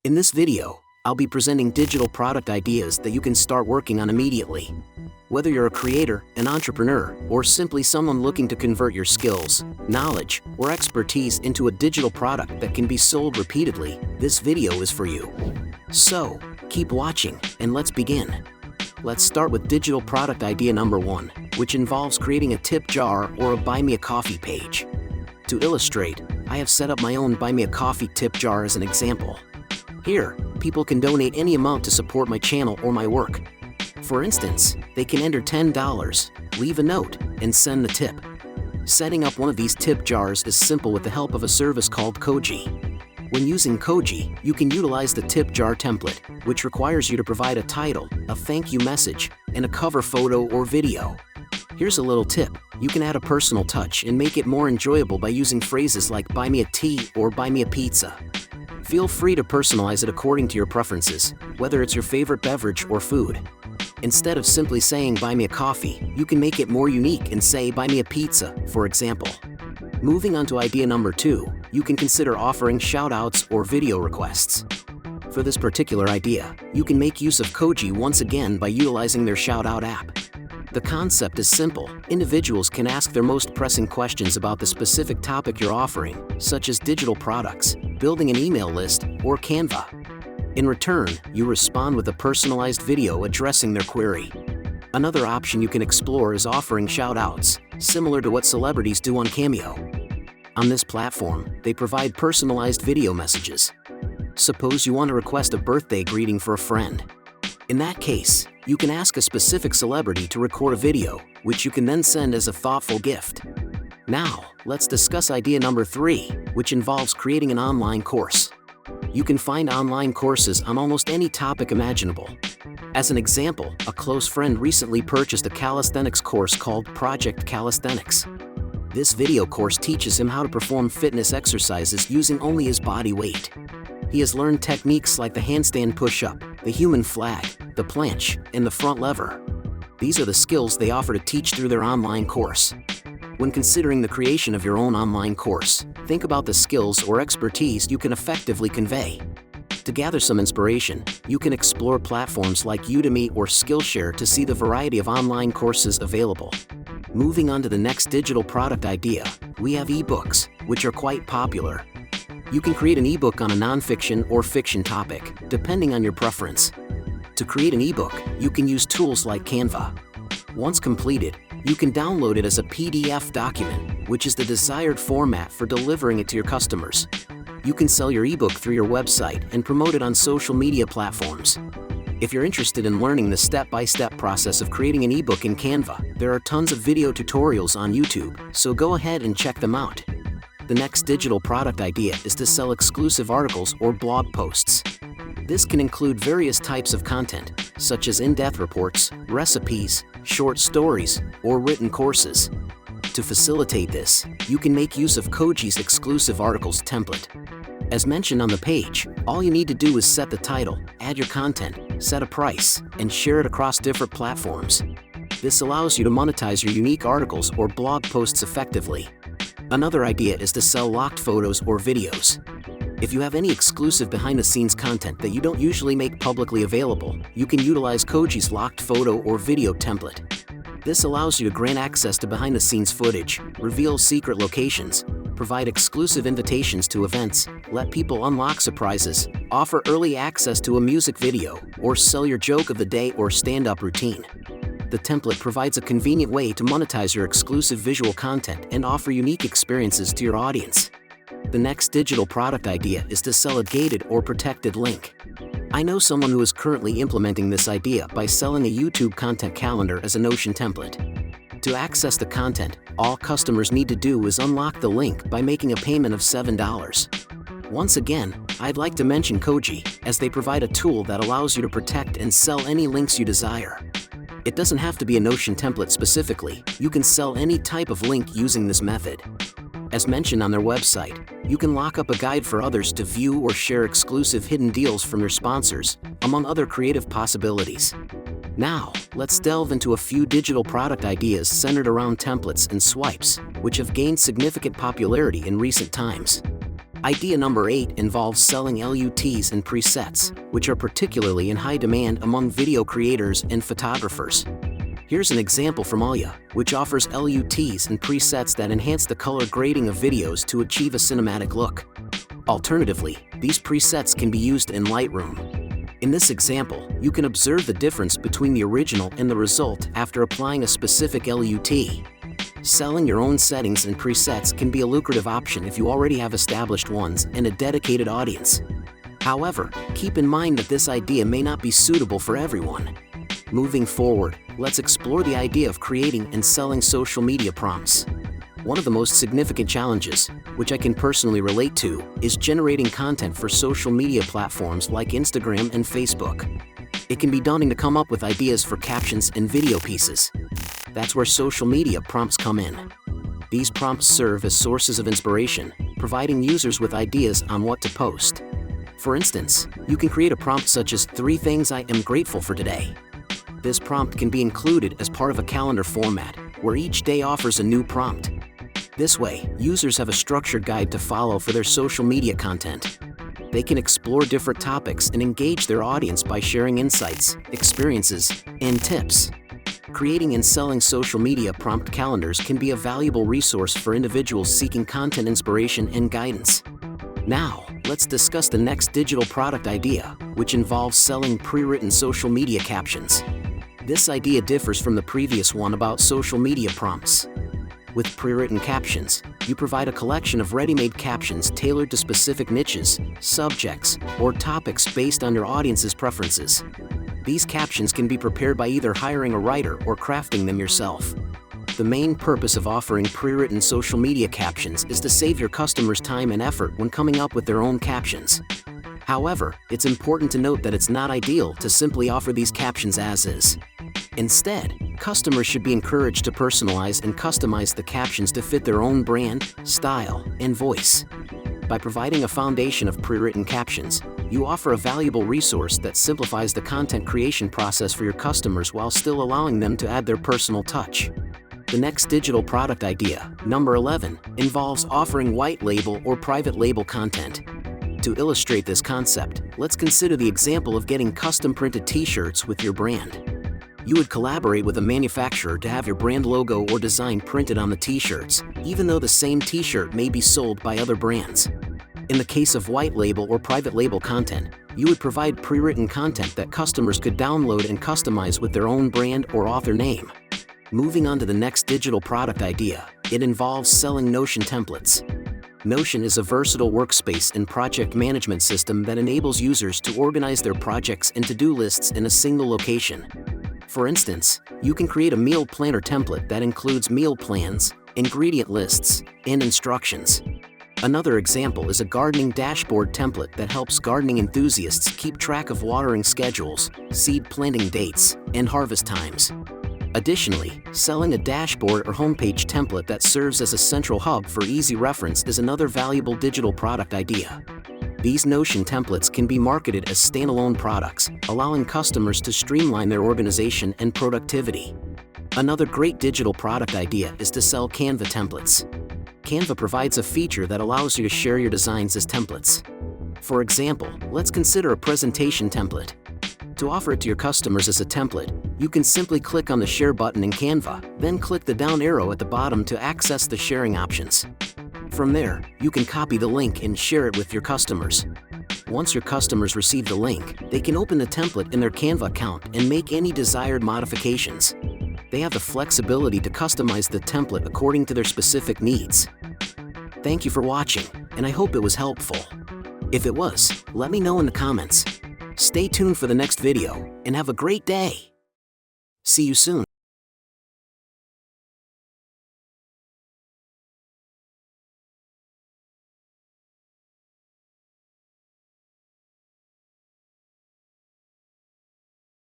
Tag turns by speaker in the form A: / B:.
A: In this video, I'll be presenting digital product ideas that you can start working on immediately. Whether you're a creator, an entrepreneur, or simply someone looking to convert your skills, knowledge, or expertise into a digital product that can be sold repeatedly, this video is for you. So, keep watching, and let's begin. Let's start with digital product idea number 1, which involves creating a tip jar or a Buy Me a Coffee page. To illustrate, I have set up my own Buy Me a Coffee tip jar as an example. Here, people can donate any amount to support my channel or my work. For instance, they can enter $10, leave a note, and send the tip. Setting up one of these tip jars is simple with the help of a service called Koji. When using Koji, you can utilize the tip jar template, which requires you to provide a title, a thank you message, and a cover photo or video. Here's a little tip: you can add a personal touch and make it more enjoyable by using phrases like buy me a tea or buy me a pizza. Feel free to personalize it according to your preferences, whether it's your favorite beverage or food. Instead of simply saying buy me a coffee, you can make it more unique and say buy me a pizza, for example. Moving on to idea number 2, you can consider offering shoutouts or video requests. For this particular idea, you can make use of Koji once again by utilizing their Shoutout app. The concept is simple. Individuals can ask their most pressing questions about the specific topic you're offering, such as digital products, building an email list, or Canva. In return, you respond with a personalized video addressing their query. Another option you can explore is offering shoutouts, similar to what celebrities do on Cameo. On this platform, they provide personalized video messages. Suppose you want to request a birthday greeting for a friend. In that case, you can ask a specific celebrity to record a video, which you can then send as a thoughtful gift. Now, let's discuss idea number 3, which involves creating an online course. You can find online courses on almost any topic imaginable. As an example, a close friend recently purchased a calisthenics course called Project Calisthenics. This video course teaches him how to perform fitness exercises using only his body weight. He has learned techniques like the handstand push-up, the human flag, the planche, and the front lever. These are the skills they offer to teach through their online course. When considering the creation of your own online course, think about the skills or expertise you can effectively convey. To gather some inspiration, you can explore platforms like Udemy or Skillshare to see the variety of online courses available. Moving on to the next digital product idea, we have ebooks, which are quite popular. You can create an ebook on a nonfiction or fiction topic, depending on your preference. To create an ebook, you can use tools like Canva. Once completed, you can download it as a PDF document, which is the desired format for delivering it to your customers. You can sell your ebook through your website and promote it on social media platforms. If you're interested in learning the step-by-step process of creating an ebook in Canva, there are tons of video tutorials on YouTube, so go ahead and check them out. The next digital product idea is to sell exclusive articles or blog posts. This can include various types of content, such as in-depth reports, recipes, short stories, or written courses. To facilitate this, you can make use of Koji's exclusive articles template. As mentioned on the page, all you need to do is set the title, add your content, set a price, and share it across different platforms. This allows you to monetize your unique articles or blog posts effectively. Another idea is to sell locked photos or videos. If you have any exclusive behind-the-scenes content that you don't usually make publicly available, you can utilize Koji's locked photo or video template. This allows you to grant access to behind-the-scenes footage, reveal secret locations, provide exclusive invitations to events, let people unlock surprises, offer early access to a music video, or sell your joke of the day or stand-up routine. The template provides a convenient way to monetize your exclusive visual content and offer unique experiences to your audience. The next digital product idea is to sell a gated or protected link. I know someone who is currently implementing this idea by selling a YouTube content calendar as a Notion template. To access the content, all customers need to do is unlock the link by making a payment of $7. Once again, I'd like to mention Koji, as they provide a tool that allows you to protect and sell any links you desire. It doesn't have to be a Notion template specifically, you can sell any type of link using this method. As mentioned on their website, you can lock up a guide for others to view or share exclusive hidden deals from your sponsors, among other creative possibilities. Now, let's delve into a few digital product ideas centered around templates and swipes, which have gained significant popularity in recent times. Idea number 8 involves selling LUTs and presets, which are particularly in high demand among video creators and photographers. Here's an example from Alia, which offers LUTs and presets that enhance the color grading of videos to achieve a cinematic look. Alternatively, these presets can be used in Lightroom. In this example, you can observe the difference between the original and the result after applying a specific LUT. Selling your own settings and presets can be a lucrative option if you already have established ones and a dedicated audience. However, keep in mind that this idea may not be suitable for everyone. Moving forward, let's explore the idea of creating and selling social media prompts. One of the most significant challenges, which I can personally relate to, is generating content for social media platforms like Instagram and Facebook. It can be daunting to come up with ideas for captions and video pieces. That's where social media prompts come in. These prompts serve as sources of inspiration, providing users with ideas on what to post. For instance, you can create a prompt such as 3 things I am grateful for today. This prompt can be included as part of a calendar format, where each day offers a new prompt. This way, users have a structured guide to follow for their social media content. They can explore different topics and engage their audience by sharing insights, experiences, and tips. Creating and selling social media prompt calendars can be a valuable resource for individuals seeking content inspiration and guidance. Now, let's discuss the next digital product idea, which involves selling pre-written social media captions. This idea differs from the previous one about social media prompts. With pre-written captions, you provide a collection of ready-made captions tailored to specific niches, subjects, or topics based on your audience's preferences. These captions can be prepared by either hiring a writer or crafting them yourself. The main purpose of offering pre-written social media captions is to save your customers time and effort when coming up with their own captions. However, it's important to note that it's not ideal to simply offer these captions as is. Instead, customers should be encouraged to personalize and customize the captions to fit their own brand, style, and voice. By providing a foundation of pre-written captions, you offer a valuable resource that simplifies the content creation process for your customers while still allowing them to add their personal touch. The next digital product idea, number 11, involves offering white label or private label content. To illustrate this concept, let's consider the example of getting custom printed t-shirts with your brand. You would collaborate with a manufacturer to have your brand logo or design printed on the t-shirts, even though the same t-shirt may be sold by other brands. In the case of white label or private label content, you would provide pre-written content that customers could download and customize with their own brand or author name. Moving on to the next digital product idea, it involves selling Notion templates. Notion is a versatile workspace and project management system that enables users to organize their projects and to-do lists in a single location. For instance, you can create a meal planner template that includes meal plans, ingredient lists, and instructions. Another example is a gardening dashboard template that helps gardening enthusiasts keep track of watering schedules, seed planting dates, and harvest times. Additionally, selling a dashboard or homepage template that serves as a central hub for easy reference is another valuable digital product idea. These Notion templates can be marketed as standalone products, allowing customers to streamline their organization and productivity. Another great digital product idea is to sell Canva templates. Canva provides a feature that allows you to share your designs as templates. For example, let's consider a presentation template. To offer it to your customers as a template, you can simply click on the Share button in Canva, then click the down arrow at the bottom to access the sharing options. From there, you can copy the link and share it with your customers. Once your customers receive the link, they can open the template in their Canva account and make any desired modifications. They have the flexibility to customize the template according to their specific needs. Thank you for watching, and I hope it was helpful. If it was, let me know in the comments. Stay tuned for the next video, and have a great day. See you soon.